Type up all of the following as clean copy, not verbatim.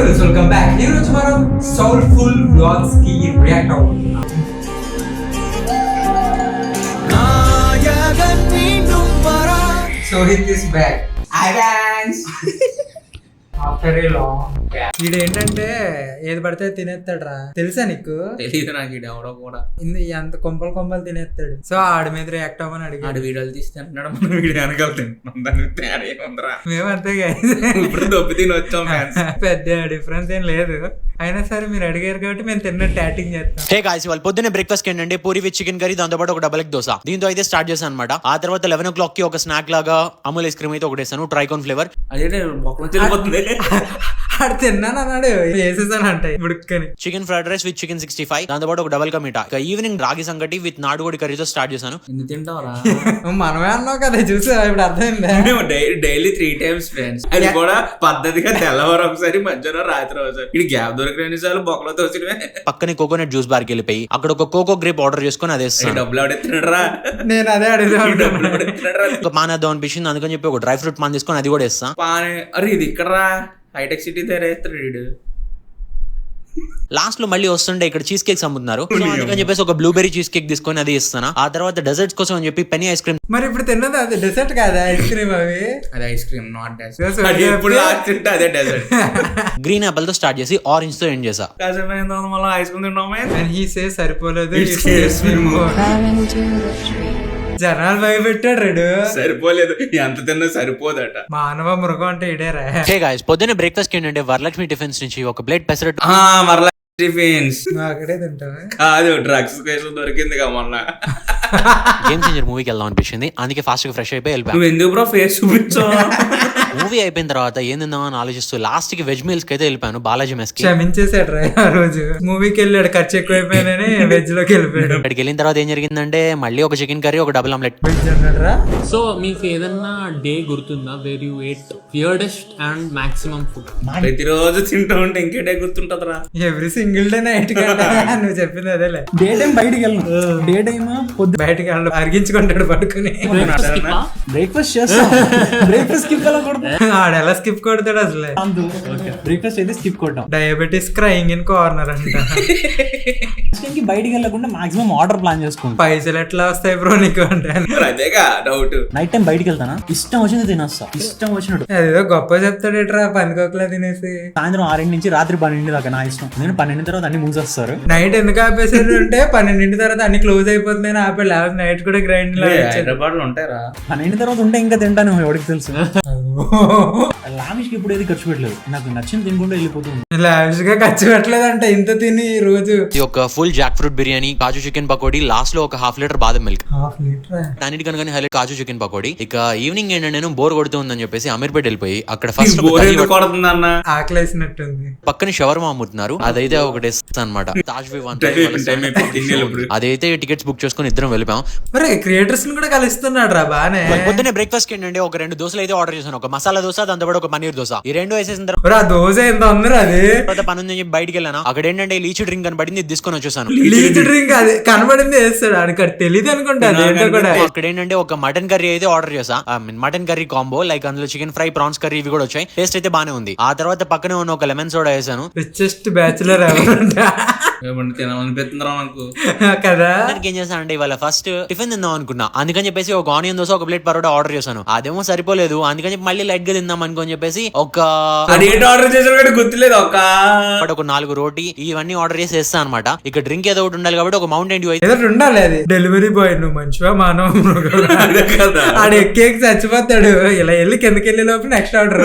Girls welcome back. ఈ రోజు మనం సోల్ఫుల్ వ్లాగ్స్ కి రియాక్ట్ అవుతున్నాం. So hit is back. Advance. After a long gap. వీడేంటంటే ఏది పడితే తినేస్తాడు రా, తెలుసా నీకు? తెలీదు నాకు ఇది ఎవడో కూడా ఎంత కొంపలు తినేస్తాడు. సో ఆడి మీద రియాక్ట్ అవ్వని అడిగి ఆడు వీడియోలు తీస్తే అంటున్నాడు, మనం వీడియో వెనకాల తింటున్నాం. దానికి తేడా ఏముందిరా? మేము అంతే ఇప్పుడు దొబ్బి తిని వచ్చాం ఫ్యాన్స్. పెద్ద డిఫరెన్స్ ఏం లేదు. అయినా సరే మీరు అడిగారు కాబట్టి మేము తిన్నట్టు యాక్టింగ్ చేస్తాం. హే గాయ్స్, వాళ్ళు పొద్దున్నే బ్రేక్ఫాస్ట్ ఏంటంటే పూరి విత్ చికెన్ కర్రీ, దాంతో పాటు ఒక డబల్ ఎగ్ దోశ. దీంతో అయితే స్టార్ట్ చేశాను అనమాట. ఆ తర్వాత 11 o'clock కి ఒక స్నాక్ లాగా అమూల్ ఐస్ క్రీమ్ అయితే ఒకటి వేసాను, ట్రైకాన్ ఫ్లేవర్. అదే బొక్కలో తిరిగిపోతుంది. ఆడు తిన్నాను అన్నాడు, వేసేసాను అంటే ఉడుక్కని. Chicken fried rice with chicken 65, దాంతో పాటు ఒక డబల్ కా మీఠా. ఈవినింగ్ రాగి సంగటి విత్ నాటుకోడి కర్రీతో స్టార్ట్ చేశాను. ఎన్ని తింటావరా? మనమే అన్నావు కదా, చూసా ఇప్పుడు అర్థమైందా? Daily 3 times friends. అది కూడా పద్ధతిగా తెల్లవారు ఒకసారి, మధ్యాహ్నం రాత్రి ఒకసారి. ఇది గ్యాప్ దొరికిన సార్లు బొక్కలో తోసినవే. పక్కనే కోకోనట్ జ్యూస్ బార్కి వెళ్ళిపోయి అక్కడ ఒక కోకో గ్రేప్ ఆర్డర్ చేసుకుని అదే డబ్బులు ఆడెత్తినరా? నేను అదే అడిగాను. మానేద్దాం అనిపించింది, అందుకని చెప్పి ఒక డ్రై ఫ్రూట్ మాన్ తీసుకొని అది కూడా వేస్తా. అరే ఇది ఇక్కడ రా, హైటెక్ సిటీ దగ్గర వేస్తాడు. లాస్ట్ లో మళ్ళీ వస్తుండే ఇక్కడ చీజ్ కేక్స్ అమ్ముతున్నారు, అందుకని చెప్పేసి ఒక బ్లూబెర్రీ చీజ్ కేక్ తీసుకొని అది ఇస్తాను. ఆ తర్వాత డెజర్ట్స్ కోసం అని చెప్పి పెనీ ఐస్ క్రీమ్. మరి ఇప్పుడు తిన్నది అది డెజర్ట్ కాదా? ఐస్ క్రీమ్ అవి అది ఐస్ క్రీమ్ నాట్ డెజర్ట్. ఎప్పుడు తింటే అదే డెజర్ట్. గ్రీన్ యాపిల్ తో స్టార్ట్ చేసి ఆరెంజ్ తో ఎండ్ చేసా. మళ్ళీ ఐస్ క్రీమ్ తిన్నామే. సరిపోలేదు, జనాలు భయపెట్టాడు రెడు. సరిపోలేదు, ఎంత తిన్నా సరిపోదట. మానవ మృగం అంటే ఇడేరా. హే గాయ్స్, పొద్దున్నే బ్రేక్ఫాస్ట్ ఏంటంటే వరలక్ష్మి టిఫిన్స్ నుంచి ఒక ప్లేట్ పెసరట్టు. మరలా టిఫిన్స్ అక్కడే తింటావా? కాదు, డ్రగ్స్ కేసు దొరికింది మొన్న. గేమ్ చేంజర్ మూవీకి వెళ్దాం అనిపించింది, అందుకే ఫాస్ట్ గా ఫ్రెష్ అయిపోయి వెళ్ళిపోయాను. నువ్వు ఎందుకు బ్రో ఫేస్ చూపించావు? మూవీ అయిపోయిన తర్వాత ఏం తిందామని ఆలోచిస్తూ లాస్ట్ కి వెజ్ మీల్స్ కి అయితే వెళ్ళిపోయాను, బాలాజీ మెస్ కి. క్షమించేసాడు రా ఆ రోజు. మూవీకి వెళ్ళాడు, ఖర్చు ఎక్కువైపోయినని వెజ్ లోకి వెళ్ళిపోయాడు. అక్కడికి వెళ్ళిన తర్వాత ఏం జరిగిందంటే మళ్ళీ ఒక చికెన్ కర్రీ, ఒక డబుల్ ఆమ్లెట్. వెజ్ అన్నాడు రా. సో మీకు ఏదన్నా డే గుర్తుందా where you at weirdest and maximum food? ప్రతిరోజు తింటూ ఉంటే ఇంకేటే గుర్తుంటదరా? ఎవ్రీ సింగిల్ డే నైట్ కంటే నువ్వు చెప్పింది అదేలే. డే టైం బయటికి వెళ్ళను, డే టైమ్ పొద్దు బయటకి వెళ్ళి అరిగించుకుంటాడు పడుకుని. బ్రేక్ఫాస్ట్ చేస్తాం, బ్రేక్ఫాస్ట్ స్కిప్ వెళ్ళకూడదు. ఆడెలా స్కిప్ కొడతాడు అసలే. బ్రేక్ఫాస్ట్ అయితే స్కిప్ కొట్టాం. డయాబెటీస్ క్రయింగ్ ఇన్ కార్నర్ అంట. బయటికి వెళ్ళకుండా మాక్సిమం ఆర్డర్ ప్లాన్ చేసుకుంటాం. పైసలు ఎట్లా వస్తాయి బ్రో నీకు అంటే? అదేగా డౌట్. నైట్ టైం బయటికి వెళ్తానా, ఇష్టం వచ్చింది తినేస్తా, ఇష్టం వచ్చినట్టు. అదేదో గొప్ప చెప్తాడేట్రా, పందికొక్కలా తినేసి. సాయంత్రం 6 నుంచి రాత్రి 12 దాకా నా ఇష్టం. నేను 12 తర్వాత అన్ని మూసేస్తారు. నైట్ ఎందుకు ఆపేసాడు అంటే 12 తర్వాత అన్ని క్లోజ్ అయిపోతున్నాయి ఆపే. లేకపోతే నైట్ కూడా గ్రైండ్ హైదరాబాద్ లో ఉంటారా? 12 తర్వాత ఉంటే ఇంకా తింటాను, ఎవరికి తెలుసు. లావిష్ కి ఇప్పుడు ఏది ఖర్చు పెట్టలేదు, నాకు నచ్చింది తినుకుంటూ వెళ్ళిపోతుంది. లావిష్ గా ఖర్చు పెట్టలేదంటే ఇంత తిని రోజు. ఒక ఫుల్ జాక్ ఫ్రూట్ బిర్యానీ, కాజు చికెన్ పకోడీ, లాస్ట్ లో ఒక ½ లీటర్ బాదం మిల్క్. ½ లీటర్ అన్నిటికనుక హైలైట్ కాజు చికెన్ పకోడీ. ఇక ఈవినింగ్ ఏంటంటే నేను బోర్ కొడుతుందని చెప్పేసి అమీర్పేట వెళ్ళిపోయి అక్కడ ఫస్ట్ ఆకలేసినట్టుంది. పక్కన షవర్మా అమ్ముతున్నారు, అదైతే ఒకటి అనమాట. తాజ్ వివాన్ అదైతే టికెట్స్ బుక్ చేసుకుని ఇద్దరం వెళ్ళిపోయాం. మరి క్రియేటర్స్ కూడా కలుస్తున్నాడు రా బానే. పొద్దున్నే బ్రేక్ఫాస్ట్ ఏంటంటే ఒక 2 దోశలు అయితే ఆర్డర్ చేశాను, ఒక మసాలా దోశ, దాంతో పాటు ఒక పన్నీర్ దోశ. ఈ 2 వేసేసిన తర్వాత దోశ ఎంత ఉందిరా అది. తర్వాత పని ఉందని చెప్పి బయటికి వెళ్ళాను. అక్కడ ఏంటంటే లీచీ డ్రింక్ కనబడింది, ఇది తీసుకొని వచ్చేసాను. లీచ్ డ్రింక్ అది కనబడింది వేస్తాడు, అక్కడ తెలియదు అనుకుంటా. అక్కడ ఏంటంటే ఒక మటన్ కర్రీ అయితే ఆర్డర్ చేసా, మటన్ కర్రీ కాంబో, లైక్ అందులో చికెన్ ఫ్రై, ప్రాన్స్ కర్రీ ఇవి కూడా వచ్చాయి. టేస్ట్ అయితే బానే ఉంది. ఆ తర్వాత పక్కనే ఉన్న ఒక లెమన్ సోడా వేసాను. రిచెస్ట్ బ్యాచులర్ ఎవరంటా తినాలనిపిస్తుందిరా నాకు కదా. దానికి ఏం చేశానంటే ఇవాళ ఫస్ట్ టిఫిన్ తిందాం అనుకున్నా, అందుకని చెప్పేసి ఒక ఆనియన్ దోశ, ఒక ప్లేట్ పరోటా ఆర్డర్ చేశాను. అదేమో సరిపోలేదు, అందుకని చెప్పి మళ్ళీ లైట్ గా తిందాం అనుకోని చెప్పేసి ఒక ఆర్డర్ చేసాడు గుర్తులేదు, ఒక 4 రోటీ ఇవన్నీ ఆర్డర్ చేసి వేస్తా అనమాట. ఇక డ్రింక్ ఏదో ఒకటి ఉండాలి కాబట్టి ఒక మౌంటైన్ డ్యూ ఏదో ఉండాలి. అది డెలివరీ బాయ్, నువ్వు మంచివా మానవ ఆడ ఎక్కేకి చచ్చిపోతాడు. ఇలా వెళ్ళి కిందకి వెళ్ళే లోపు నెక్స్ట్ ఆర్డర్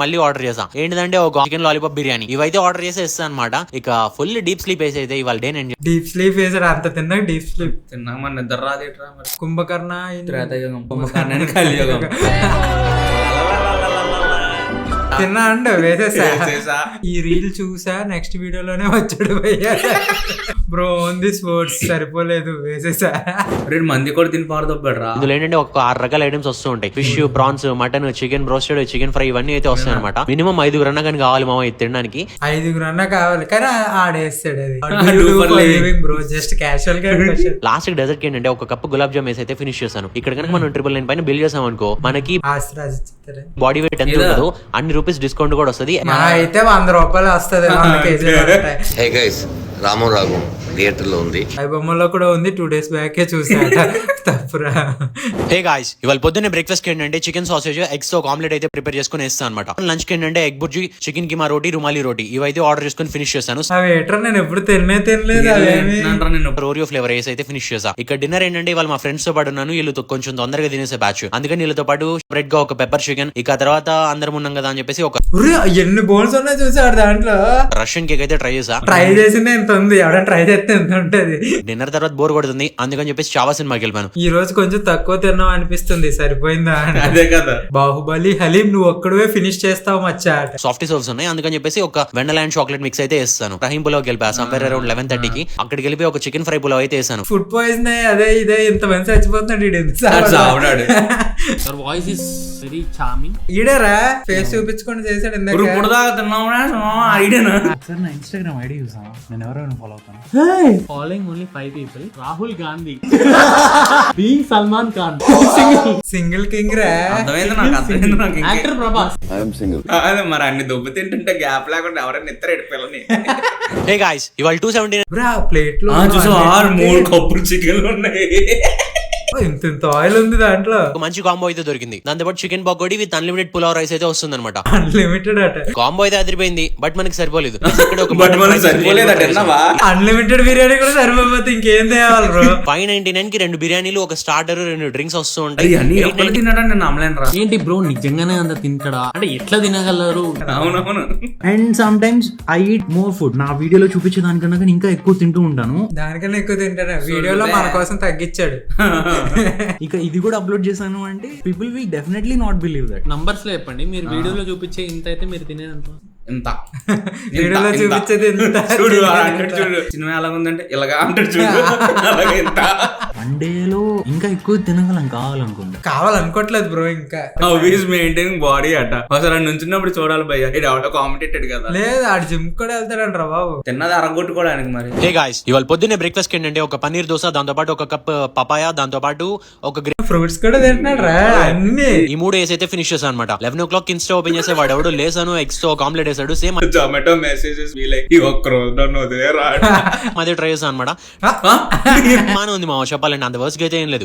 మళ్ళీ ఆర్డర్ చేసాం. ఏంటంటే ఒక చికెన్ లాలీపాప్ బిర్యానీ, ఇవైతే ఆర్డర్ చేసి ఇస్తా అనమాట. ఇక ఫుల్ డీప్ స్లీప్ వేసి అయితే ఇవాళ డే నేను డీప్ స్లీప్ వేసాడు. అంత తిన్నా డీప్ స్లీప్ తిన్నా మన నిద్ర రాదేట్రా. కుంభకర్ణ త్రేతాయుగం, కుంభకర్ణ, కలియుగం తిన్నా అండ్ వేసేసా. ఈ రీల్ చూసా, నెక్స్ట్ వీడియోలోనే వచ్చాడు బ్రో ఓన్ ది స్పోర్ట్స్ సరిపోలేదు వేసేసా. 2 మంది కూడా తిని పారదొబ్బాడురా. ఇందులో ఏంటంటే ఒక 6 రకాల ఐటమ్స్ వస్తూ ఉంటాయి. Fish, prawns, mutton, chicken broasted, chicken fry ఇవన్నీ అయితే వస్తాయి అనమాట. మినిమం 5 అన్నా కానీ కావాలి మామ ఇది తినడానికి. 5 అన్నా కావాలి కానీ ఆడేస్తాడు అది బ్రో, జస్ట్ క్యాషువల్ గా. లాస్ట్ డెజర్ట్ ఏంటంటే ఒక కప్ గులాబ్ జామ్ అయితే ఫినిష్ చేశాను. ఇక్కడ కనుక మనం 999 పైన బిల్ చేసాం అనుకో, మనకి బాడీ వెయిట్ ఎంత ఉండదు అన్ని రూపీస్ డిస్కౌంట్ కూడా వస్తుంది. మా అయితే 100 రూపాయలు వస్తుంది 100 కేజీలు. హే గైస్, రామరాగు థియేటర్ లో ఉంది. ఐ బొమ్మలో కూడా ఉంది. 2 days బ్యాకే చూసాట. తప్పురా. హే గాయ్స్, ఇవాళ పొద్దున్నే బ్రేక్ఫాస్ట్ కి ఏంటంటే చికెన్ సాసేజ్ ఎగ్స్ తో ఆమ్లెట్ అయితే ప్రిపేర్ చేసుకుని వేస్తాను అనమాట. లంచ్ కి ఏంటంటే ఎగ్ బుర్జీ, చికెన్ కీమా రోటీ, రుమాలి రోటీ ఇవైతే ఆర్డర్ చేసుకుని ఫినిష్ చేస్తాను. అవి ఏట్రా నేను ఎప్పుడు తినలేదు అవేమి. ఓరియో ఫ్లేవర్ రైస్ అయితే ఫినిష్ చేసా. ఇక్కడ డిన్నర్ ఏంటంటే ఇవాళ మా ఫ్రెండ్స్ తో పాటు ఉన్నాను. వీళ్ళతో కొంచెం తొందరగా తినేసే బ్యాచ్, అందుకని వీళ్ళతో పాటు స్ప్రెడ్ గా ఒక పెప్పర్ చికెన్, ఇక తర్వాత అందరం ఉన్నాం కదా అని చెప్పేసి ఒక ఎన్ని బోన్స్ ఉన్నాయి చూసాడు దాంట్లో. రష్యన్ కేక్ అయితే ట్రై చేసా. ట్రై చేసిందే ఎంత ఉంది, ఎవడైనా ట్రై చేస్తే ఎంత ఉంటది. డిన్నర్ తర్వాత బోర్ కొడుతుంది, అందుకని చెప్పేసి చావా సినిమాకి వెళ్ళాను. ఈ రోజు కొంచెం తక్కువ తిన్నాం అనిపిస్తుంది. సరిపోయిందా? అదే కదా, బాహుబలి హలీం నువ్వు ఒక్కడవే ఫినిష్ చేస్తావు మచ్చా. సాఫ్టీ సర్వ్స్ ఉన్నాయి, అందుకని చెప్పేసి ఒక వెన్నెలా అండ్ చాక్లెట్ మిక్స్ అయితే వేస్తాను. రహీం పులావ్ వెళ్ళిపోయా సంపేర్ అరౌండ్ 11:30కి. అక్కడికి వెళ్ళిపోయి ఒక చికెన్ ఫ్రై పులావ్ అయితే వేసాను. ఫుడ్ పాయిజన్ అదే ఇదే ఇంత మంది చచ్చిపోతున్నాడు. Your voice is very charming. ఈడరా ఫేస్ చూపించుకొని చేశాడు ఇందాక. ఇప్పుడు దాకా తిన్నావునా ఐడియానా? సార్ నా ఇన్స్టాగ్రామ్ ఐడి చూసాను, నేను ఎవరైనా ఫాలో అవుతాను. Following only 5 people. Rahul Gandhi being Salman Khan. Single king రా. అర్థమైంది నాకు, అర్థమైంది నాకు. యాక్టర్ ప్రభాస్. అదే మరి అన్ని దొబ్బు తింటుంటే గ్యాప్ లేకుండా ఎవరైనా ఇద్దరు పిల్లని. హే గాయ్స్, ఇవాళ 270 బ్రా ప్లేట్ లో చూసా 3 కప్పులు చికెన్లు ఉన్నాయి. ఇంత ఆయిల్ ఉంది దాంట్లో. ఒక మంచి కాంబో అయితే దొరికింది. దాంతో పాటు chicken pakoda with unlimited pulao rice అయితే వస్తుంది అనమాట. అన్లిమిటెడ్ అట. కాంబో అయితే అదిరిపోయింది, బట్ మనకి సరిపోలేదు. అన్లిమిటెడ్ బిర్యానీ కూడా సరిపోతే ఇంకేం తేవాలి బ్రో. 599 కి 2 బిర్యానీలు, ఒక స్టార్టర్, 2 డ్రింక్స్ వస్తూ ఉంటాయి. తినడం నేను నమ్మలేను రా. ఏంటి బ్రో నిజంగానే అంత తింటాడా? అంటే ఎట్లా తినగలరు? అవునవును. And some times I eat more food. నా వీడియోలో చూపించే దానికన్నా కానీ ఇంకా ఎక్కువ తింటూ ఉంటాను. దానికన్నా ఎక్కువ తింటాను. వీడియోలో మన కోసం తగ్గించాడు. ఇక ఇది కూడా అప్లోడ్ చేశాను అంటే people will definitely not believe that. Numbers లో చెప్పండి, మీరు వీడియోలో చూపించే ఇంత అయితే మీరు తినేదంత. ఇంత వీడియోలో చూపించేది ఎంత. చూడు చూడు సినిమా ఎలా ఉందంటే ఇలాగా అంటాడు చూడు. అలాగే ఇంత వన్ డేలో ఇంకా ఎక్కువ తినగలం కావాలనుకుంటా. కావాలనుకోవట్లేదు బ్రో. ఇంకా ఆల్వేస్ మెయింటైనింగ్ బాడీ అట. అసలు నుంచినప్పుడు చూడాలి భయ్య, ఇది ఎవడో కాంపిటేటెడ్ కదా. లేదు ఆడు జిమ్ కూడా వెళ్తాడంట్రా బాబు. తిన్నది అరగొట్టుకోవడానికి మరి. హే గాయ్స్, ఇవాళ పొద్దున్నే బ్రేక్ఫాస్ట్ ఏంటంటే ఒక పన్నీర్ దోశ, దాంతో పాటు ఒక కప్ పపాయ, దాంతో పాటు ఒక ఫ్రూట్స్ కూడా తింటున్నాడు రా అన్ని. ఈ 3 వేసి అయితే ఫినిష్ చేశాను అనమాట. 11 o'clock ఇన్స్టా ఓపెన్ చేసే వాడు ఎవడు లేసాను ఎగ్స్ తో ఆమ్లెట్ వేసాడు. సేమ్ జొమాటో మెసేజెస్ ఈ ఒక్క రోజు అదే ట్రై చేశాను అనమాట. మానే ఉంది మా చెప్పాలంటే, అంత వర్స్ అయితే ఏం లేదు.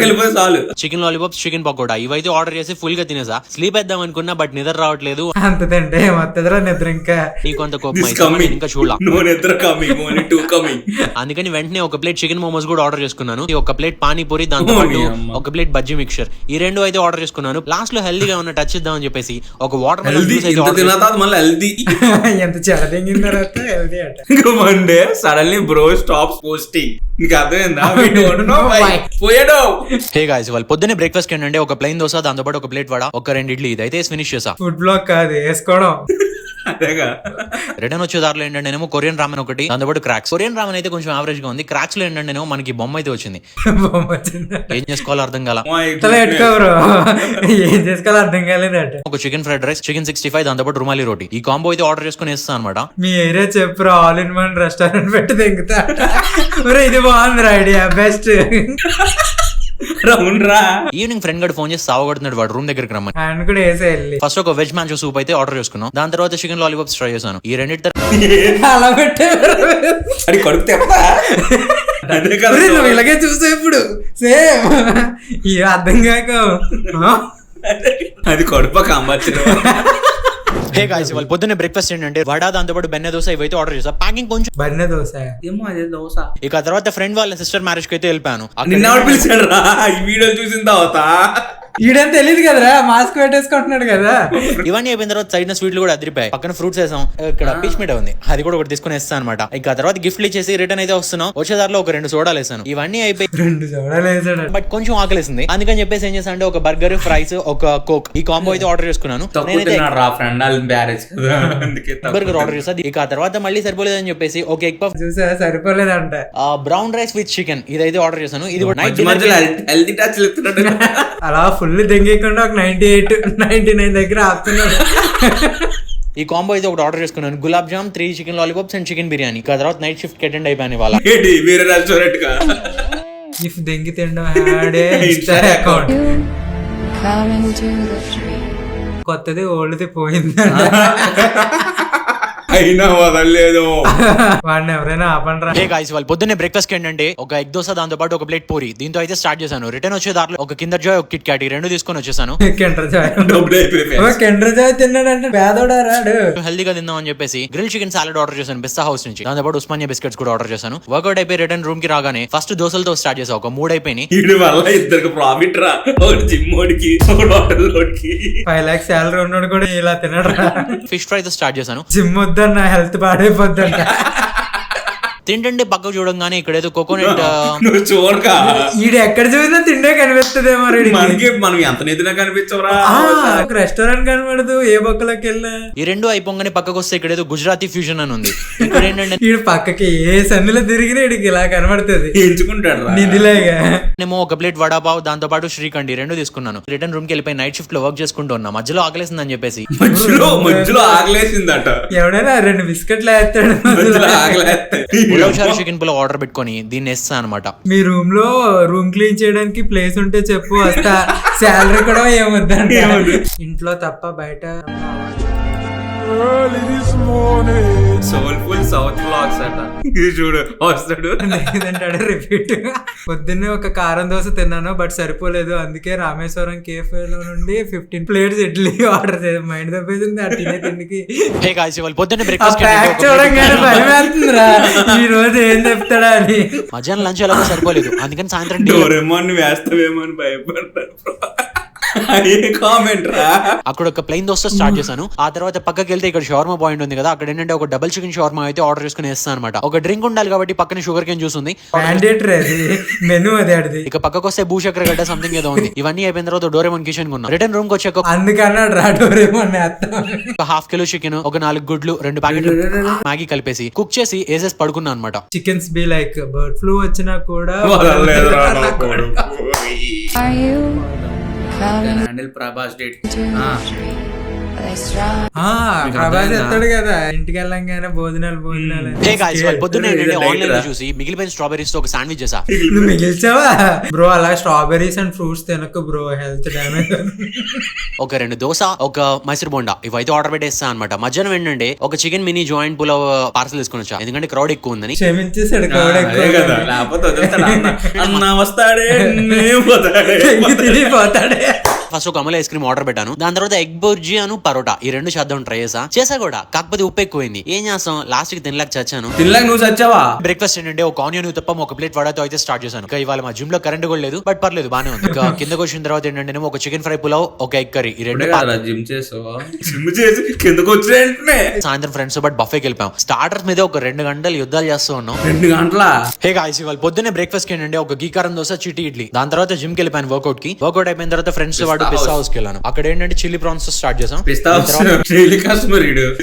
వెళ్ళిపోయి చాలు. చికెన్ లాలీపాప్స్, చికెన్ పకోడా ఇవైతే ఆర్డర్ చేసి ఫుల్ గా తినేసా. స్లీప్ వేద్దాం అనుకున్నా, బట్ నిద్ర రావట్లేదు. అంత తింటే మొత్తదిరా నిద్ర. ఇంకా నీకు అంత కోపం అయితే ఇంకా చూడాలి. అందుకని వెంటనే ఒక ప్లేట్ చికెన్ మోమోస్ కూడా ఆర్డర్ చేసుకున్నాను. ఒక ప్లేట్ పానీపూరి, దాంతో పాటు ఒక ప్లేట్ బజ్జీ మిక్చర్, ఈ 2 అయితే ఆర్డర్ చేసుకున్నాను. లాస్ట్ లో హెల్దీగా ఉన్న టచ్ ఇద్దామని చెప్పేసి ఒక వాటర్ ఎంత చెడదింగిన తర్వాత హెల్దీ అట. One day suddenly bro stops posting. నీకు అర్థమైందా? పోయాడు. హే గాయ్స్, వాళ్ళు పొద్దున్నే బ్రేక్ఫాస్ట్ ఏంటంటే ఒక ప్లెయిన్ దోశ, దాంతో పాటు ఒక ప్లేట్ వడ, ఒక 2 ఇడ్లీ ఇదైతే ఫినిష్ చేసా. ఫుడ్ బ్లాక్ కాదు వేసుకోవడం. అదేగా. రిటర్న్ వచ్చే దారిలో ఏంటంటేనేమో కొరియన్ రామెన్ ఒకటి, దాంతో పాటు క్రాక్స్. కొరియన్ రామెన్ అయితే కొంచెం యావరేజ్ గా ఉంది. క్రాక్స్ లో ఏంటంటేనేమో మనకి బొమ్మ అయితే వచ్చింది. ఏం చేసుకోవాలో అర్థం కాల. ఏం చేసుకోవాలో అర్థం కాలేదట. ఒక చికెన్ ఫ్రైడ్ రైస్, చికెన్ 65, దాంతో పాటు రుమాలి రోటీ, ఈ కాంబో అయితే ఆర్డర్ చేసుకుని వేస్తాను అనమాట. మీ ఏరియా చెప్పురా ఆల్ ఇన్ వన్ రెస్టారెంట్ పెట్టి దింగుతా. ఇది బాగుంది ఐడియా, బెస్ట్. ఈవినింగ్ ఫ్రెండ్ గడు ఫోన్ చేసి సావగొడుతున్నాడు వాడు రూమ్ దగ్గరికి రమ్మని. ఆయన కూడా వేసేయాలి. ఫస్ట్ ఒక వెజ్ మ్యాంచో సూప్ అయితే ఆర్డర్ చేసుకున్నాం. దాని తర్వాత చికెన్ లాలీపాప్స్ ట్రై చేశాను. ఈ రెండింటి అలా పెట్టారు. నువ్వు ఇలాగే చూసా ఇప్పుడు సేమ్. ఇక అర్థం కాక అది కడుప కాంబచ్చిన. హే గాయ్స్, వాళ్ళు పొద్దున్నే బ్రేక్ఫాస్ట్ ఏంటంటే వడ, దాంతో పాటు బెన్నె దోశ ఇవైతే ఆర్డర్ చేసా. ప్యాకింగ్ కొంచెం బెన్నె దోశ ఏమో అదే దోశ. ఇక తర్వాత ఫ్రెండ్ వాళ్ళ సిస్టర్ మ్యారేజ్ కి అయితే వెళ్ళిపోయాను. నిన్న పిలిచాడు రా ఈ వీడియో చూసిన తర్వాత. ఈడేం తెలియదు కదరా, మాస్క్ పెట్టేసుకుంటున్నాడు కదా. ఇవన్నీ అయిపోయిన తర్వాత సైడ్ స్వీట్లు కూడా అదిరిపోయాయి. పక్కన ఫ్రూట్స్ వేసాం. ఇక్కడ పీచ్ మీట ఉంది, అది కూడా ఒకటి తీసుకుని వేస్తాను అనమాట. ఇక తర్వాత గిఫ్ట్లు ఇచ్చేసి రిటర్న్ అయితే వస్తున్నాం. వచ్చేదారిలో ఒక 2 సోడాలు వేసాను. ఇవన్నీ అయిపోయి 2 సోడాలు వేసాడు. బట్ కొంచెం ఆకలిసింది, అందుకని చెప్పేసి ఏం చేశాను అంటే ఒక బర్గర్, ఫ్రైస్, ఒక కోక్, ఈ కాంబో అయితే ఆర్డర్ చేసుకున్నాను. బర్గర్ ఆర్డర్ చేస్తాను. ఇక తర్వాత మళ్ళీ సరిపోలేదని చెప్పేసి ఒక ఎగ్ పఫ్ చూసా సరిపోలేదంట. బ్రౌన్ రైస్ విత్ చికెన్ ఇదైతే ఆర్డర్ చేశాను. ఇది కూడా అలా ఫుల్ దెంగకుండా ఒక 98, 99 దగ్గర ఆపుతున్నాడు. ఈ కాంబో అయితే ఒకటి ఆర్డర్ చేసుకున్నాను. Gulab jam, 3 chicken lollipops and chicken biryani. తర్వాత నైట్ షిఫ్ట్ అటెండ్ అయిపోయాను ఇవాళ. వేరే రెస్టారెంట్ గా ఇఫ్ దెంగి తిండం హ్యాడ్ ఏ ఇన్స్టా అకౌంట్. కొత్తది ఓల్డ్ది పోయింది అయినా వదలలేదు. వాడిని ఎవరైనా ఆపండ్రా. హే గాయ్స్, వాళ్ళు పొద్దున్నే బ్రేక్ఫాస్ట్ ఏంటంటే ఒక ఎగ్ దోశ, దాంతో పాటు ఒక ప్లేట్ పూరి. దీంతో అయితే స్టార్ట్ చేశాను. రిటర్న్ వచ్చే దారిలో ఒక కిండర్ జాయ్, ఒక కిట్ క్యాట్, ఈ 2 తీసుకొని వచ్చేసాను. కిండర్ జాయ్ డబ్బులు అయిపోయి కిండర్ జాయ్ తిన్నాడంటే పేదోడా రాడు. హెల్దీగా తిందాం అని చెప్పేసి గ్రిల్ చికెన్ సాలడ్ ఆర్డర్ చేశాను పిస్తా హౌస్ నుంచి. దాంతో పాటు ఉస్మానియా బిస్కెట్స్ కూడా ఆర్డర్ చేశాను. వర్కౌట్ అయిపోయి రిటర్న్ రూమ్ కి రాగానే ఫస్ట్ దోశలతో స్టార్ట్ చేసా. ఒక 3 అయిపోయినాయి. వీడి వల్ల ఇద్దరికి ప్రాఫిట్ రా. ఒకటి జిమ్ ఓడికి, ఒకటి హోటల్ ఓడికి. 5 lakhs శాలరీ ఉన్నాడు కూడా ఇలా తినడు. ఫిష్ ఫ్రై తో స్టార్ట్ చేశాను. జిమ్ వద్దన్న, హెల్త్ పాడైపోద్దంట. తింటండి పక్కకు చూడంగానే ఇక్కడ ఏదో కోకోనట్. నువ్వు చూడకా, ఈడు ఎక్కడ చూసినా తిండే కనిపిస్తుందేమో. మనకి మనం ఎంత నిధినా కనిపించవరా. రెస్టారెంట్ కనబడదు ఏ బొక్కలోకి వెళ్ళినా. ఈ 2 అయిపోగానే పక్కకు వస్తే ఇక్కడ ఏదో గుజరాతీ ఫ్యూజన్ అని ఉంది. ఇక్కడ ఏంటంటే ఈడు పక్కకి ఏ సన్నిలో తిరిగినా ఈడికి ఇలా కనబడుతుంది. ఎంచుకుంటాడు రా. నిధిలాగా నేమో ఒక ప్లేట్ వడాపావ్, దాంతో పాటు శ్రీఖండి 2 తీసుకున్నాను. రిటర్న్ రూమ్ కి వెళ్ళిపోయి నైట్ షిఫ్ట్ లో వర్క్ చేసుకుంటూ ఉన్నా. మధ్యలో ఆకలేసిందని చెప్పేసి మధ్యలో ఆకలేసిందట. ఎవడైనా 2 బిస్కెట్లు వేస్తాడు. మధ్యలో ఆకలేస్తే పులావ్ చికెన్ పులావ్ ఆర్డర్ పెట్టుకొని దీన్ని వేస్తా అనమాట. మీ రూమ్ లో రూమ్ క్లీన్ చేయడానికి ప్లేస్ ఉంటే చెప్పు, వస్తా. శాలరీ కూడా ఏమొద్దంటే. ఇంట్లో తప్ప బయట సోల్ఫుల్ సౌత్ బ్లాగ్స్ అట. ఇది చూడు వస్తాడు లేదంటాడు రిపీట్. పొద్దున్నే ఒక కారం దోశ తిన్నాను, బట్ సరిపోలేదు. అందుకే రామేశ్వరం కేఫే లో నుండి 15 plates ఇడ్లీ ఆర్డర్ చేసి మైండ్ తప్పేసింది. ఆ తినే తిండికి హే గాయ్స్, వాళ్ళు పొద్దున్నే బ్రేక్ఫాస్ట్ చూడంగానే భయం వేస్తుందిరా, ఈ రోజు ఏం చెప్తాడా అని. మధ్యాహ్నం లంచ్ ఎలాగో సరిపోలేదు, అందుకని సాయంత్రం డోరేమోన్ వేస్తావేమో అని భయపడ్డారు. కామెంట్ రా. అక్కడ ఒక ప్లెయిన్ దోశ స్టార్ట్ చేశాను. ఆ తర్వాత పక్కకి వెళ్తే ఇక్కడ షవర్మా పాయింట్ ఉంది కదా, అక్కడ ఏంటంటే ఒక డబుల్ చికెన్ షవర్మా అయితే ఆర్డర్ చేసుకుని వేస్తాను అనమాట. ఒక డ్రింక్ ఉండాలి కాబట్టి పక్కన షుగర్ కేన్ జ్యూస్ ఉంది. మ్యాండేటరీ అది మెనూ అది ఆడిది. ఇక పక్కకు వస్తే భూచక్ర గడ్డ సంథింగ్ ఏదో ఉంది. ఇవన్నీ అయిపోయిన తర్వాత డోరేమోన్ కిచెన్ కొన్నా. రిటర్న్ రూమ్ కి వచ్చాక అందుకన్నాడు రా డోరేమోన్ ఒక 1/2 కిలో చికెన్, ఒక 4 గుడ్లు, 2 ప్యాకెట్లు మ్యాగీ కలిపేసి కుక్ చేసి వేసేసి పడుకున్నా అనమాట. Chickens be like bird flu వచ్చినా కూడా ప్రభాస్ డేట్ ప్రభాస్ ఎత్తాడు కదా ఇంటికి వెళ్ళంగానే భోజనాలు. పొద్దున్నే ఆన్లైన్ లో చూసి మిగిలిపోయిన స్ట్రాబెరీస్ తో ఒక శాండ్విచ్ చేసా. నువ్వు మిగిల్చావా బ్రో? అలా స్ట్రాబెరీస్ అండ్ ఫ్రూట్స్ తినకు బ్రో, హెల్త్ డ్యామేజ్. ఒక 2 దోశ, ఒక మైసూర్ బోండా, ఇవైతే ఆర్డర్ పెట్టేస్తా అనమాట. మధ్యాహ్నం ఏంటంటే ఒక chicken mini joint pulao parcel తీసుకుని వచ్చా, ఎందుకంటే క్రౌడ్ ఎక్కువ ఉందని. క్షమించేసాడు క్రౌడ్ ఎక్కువ కదా, లేకపోతే అన్న వస్తాడే పోతాడే. ఫస్ట్ ఒక అమూల్ ఐస్ క్రీమ్ ఆర్డర్ పెట్టాను. దాని తర్వాత ఎగ్ బుర్జీ అను పరోటా, ఈ 2 చేద్దాం ట్రై చేసా కూడా. కాకపోతే ఉప్పు ఎక్కువైంది. ఏం చేస్తాం, లాస్ట్ కి తినలేక చచ్చాను. తినలేక నువ్వు చచ్చావా? బ్రేక్ఫాస్ట్ ఏంటంటే ఒక ఆనియన్ ఉత్తప్పం, ఒక ప్లేట్ వడాతో అయితే స్టార్ట్ చేశాను. ఇంకా ఇవాళ మా జిమ్ లో కరెంట్ కూడా లేదు, బట్ పర్లేదు బానే ఉంది. ఇంకా కిందకు వచ్చిన తర్వాత ఏంటంటే ఒక చికెన్ ఫ్రై పులావ్, ఒక ఎగ్ కర్రీ, ఈ 2 జిమ్ చేసి కిందకు వచ్చి సాయంత్రం ఫ్రెండ్స్ బట్ బఫేకి వెళ్ళిపోయాం. స్టార్టర్స్ మీద ఒక 2 గంటలు యుద్ధాలు చేస్తూ ఉన్నాం. 2 గంటల. హే గాయ్స్, ఇవాళ పొద్దున్నే బ్రేక్ఫాస్ట్ ఏంటంటే ఒక గీకారం దోశ, చిట్టి ఇడ్లీ. దాని తర్వాత జిమ్ కి వెళ్ళిపోయాను వర్కౌట్ కి. వర్కౌట్ అయిపోయిన తర్వాత ఫ్రెండ్స్ వాడు పిస్తా హౌస్ కి వెళ్ళాను. అక్కడ ఏంటంటే చిల్లీ ప్రాన్స్ తో స్టార్ట్ చేసాం.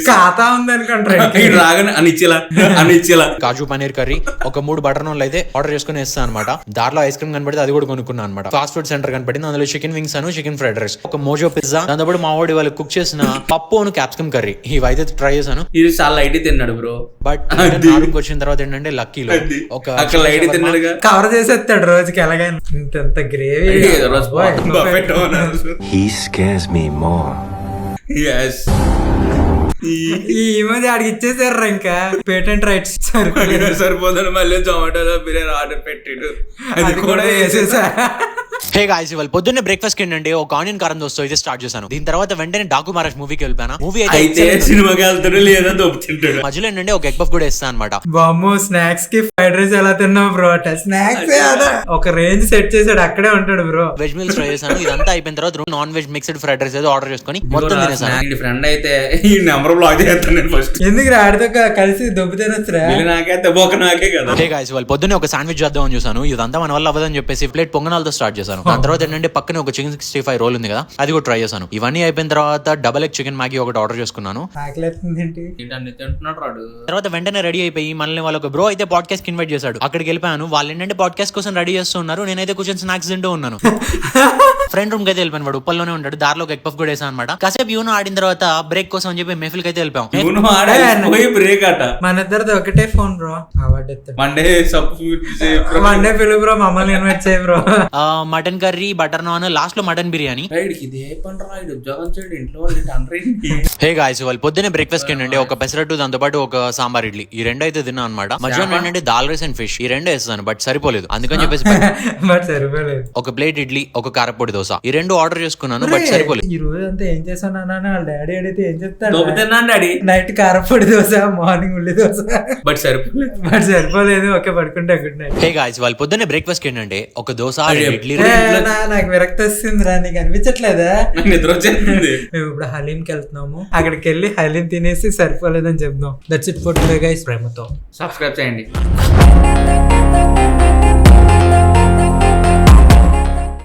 ఖాతా ఉంది అనుకుంటారు రాగానే అనిచ్చేలా కాజు పనీర్ కర్రీ, ఒక 3 బటర్ నాన్లు అయితే ఆర్డర్ చేసుకుని వేస్తాను అనమాట. దాంట్లో ఐస్ క్రీమ్ కనపడితే అది కూడా కొనుక్కున్నాను అనమాట. ఫాస్ట్ ఫుడ్ సెంటర్ కనపడింది, అందులో చికెన్ వింగ్స్ అను, చికెన్ ఫ్రైడ్ రైస్, ఒక మోజో పిజ్జా, దాంతో మా వాడి వాళ్ళు కుక్ చేసిన పప్పు అను క్యాప్సికమ్ కర్రీ, ఇవైతే ట్రై చేశాను. ఇది చాలా లైట్ తిన్నాడు బ్రో. బట్ నాలుగుకి వచ్చిన తర్వాత ఏంటంటే లక్కీలో ఒక లైట్ తిన్నాడుగా, కవర్ చేసేస్తాడు రోజుకి ఎలాగైనా. ఇంత gravy. He scares me more. Yes. ఈ మధ్య ఆడికి ఇచ్చేసారు ఇంకా పేటెంట్ రైట్స్. సరిపోదని మళ్ళీ జొమాటోలో బిర్యానీ ఆర్డర్ పెట్టాడు, అది కూడా వేసేసా. హే గాయ్స్, ఇవాళ పొద్దున్నే బ్రేక్ఫాస్ట్ ఏంటంటే ఒక ఆనియన్ కారం దోశ అయితే స్టార్ట్ చేశాను. దీని తర్వాత వెంటనే డాకు మహారాజ్ మూవీకి వెళ్ళిపోయాను. మూవీ అయితే సినిమాకి వెళ్తాడు లేదా దొబ్బుతుంటాడు. మధ్యలో ఏంటంటే ఒక ఎగ్ పఫ్ కూడా వేస్తాను అనమాట. బామ్మో, స్నాక్స్ కి ఫ్రైడ్ రైస్ ఎలా తిన్నావు బ్రో? స్నాక్స్ ఒక రేంజ్ సెట్ చేసాడు, అక్కడే ఉంటాడు బ్రో. వెజ్ మీల్స్ ట్రై చేశాను. ఇదంతా అయిపోయిన తర్వాత non veg mixed fried rice అయితే ఆర్డర్ చేసుకుని మొత్తం తినేసాను. ఫ్రెండ్ అయితే ఈ నెంబర్ బ్లాక్ చేస్తాను నేను ఫస్ట్. ఎందుకు ఆడితో కలిసి దొబ్బుతేనొచ్చురా? నాకైతే బొక్క నాకే కదా. హే గాయ్స్, వాళ్ళు పొద్దున్నే ఒక శాండ్విచ్ చేద్దామని చూసాను. ఇదంతా మన వల్ల అవ్వదని చెప్పేసి ప్లేట్ పొంగనాలతో స్టార్ట్ చేశాను. దాని తర్వాత ఏంటంటే పక్కనే ఒక చికెన్ 65 రోల్ ఉంది కదా, అది కూడా ట్రై చేశాను. ఇవన్నీ అయిపోయిన తర్వాత డబల్ ఎగ్ చికెన్ మ్యాగీ ఒకటి ఆర్డర్ చేసుకున్నాను. తర్వాత వెంటనే రెడీ అయిపోయి మనల్ని వాళ్ళ బ్రో అయితే పాడ్కాస్ట్ కి ఇన్వైట్ చేశాడు. అక్కడికి వెళ్ళిపోయాను. వాళ్ళు ఏంటంటే పాడ్కాస్ట్ కోసం రెడీ చేస్తున్నారు, నేనైతే కూర్చొని స్నాక్స్ తింటూ ఉన్నాను. ఫ్రెండ్ రూమ్ కి అయితే వెళ్ళిపోయాను. వాడు ఉప్పల్లోనే ఉంటాడు. దారిలో ఒక ఎగ్ పఫ్ కూడా వేసాను అనమాట. కాసేపు యూనో ఆడిన తర్వాత బ్రేక్ కోసం అని చెప్పి మెఫిల్ కి అయితే వెళ్ళిపోయాం. బ్రేక్ అట మన ఇద్దరిది ఒకటే ఫోన్ బ్రో. మండే మండే పిలు బ్రో, మమ్మల్ని ఇన్వైట్ చేయ bro. Mutton curry, butter non, last లో మటన్ బిర్యానీ. ఇదే పని రా, ఉద్యోగం చేయడు ఇంట్లో వాళ్ళు అనరేంటి. హే గాయ్స్, వాళ్ళు పొద్దున్నే బ్రేక్ఫాస్ట్ ఏంటంటే ఒక పెసరట్టు, దాంతో పాటు ఒక సాంబార్ ఇడ్లీ, ఈ రెండు అయితే తిన్నా అనమాట. మధ్యాహ్నం ఏంటంటే దాల్ రైస్ అండ్ ఫిష్, ఈ రెండు వేస్తాను బట్ సరిపోలేదు, అందుకని చెప్పేసి బట్ సరిపోలేదు. ఒక ప్లేట్ ఇడ్లీ, ఒక కారపొడి దోశ, ఈ రెండు ఆర్డర్ చేసుకున్నాను బట్ సరిపోలేదు. ఈ రోజు అంతా ఏం చేశాను అన్న వాళ్ళ డాడీ అడిగితే ఏం చెప్తాడు? దొబ్బుతున్నాను డాడీ. నైట్ కారపొడి దోశ, మార్నింగ్ ఉల్లి దోశ, బట్ సరిపోలేదు. బట్ సరిపోలేదు. ఓకే, పడుకుంటా, గుడ్ నైట్. హే గాయ్స్, వాళ్ళు పొద్దున్నే బ్రేక్ఫాస్ట్ ఏంటంటే ఒక దోశ, ఇడ్లీ. నాకు విరక్తి వస్తుందిరా, నీకు అనిపించట్లేదా? నిద్ర వచ్చేస్తుంది. మేము ఇప్పుడు హలీంకి వెళ్తున్నాము, అక్కడికి వెళ్ళి హలీం తినేసి సరిపోలేదని చెప్దాం. That's it for today guys. ప్రేమతో సబ్స్క్రైబ్ చేయండి.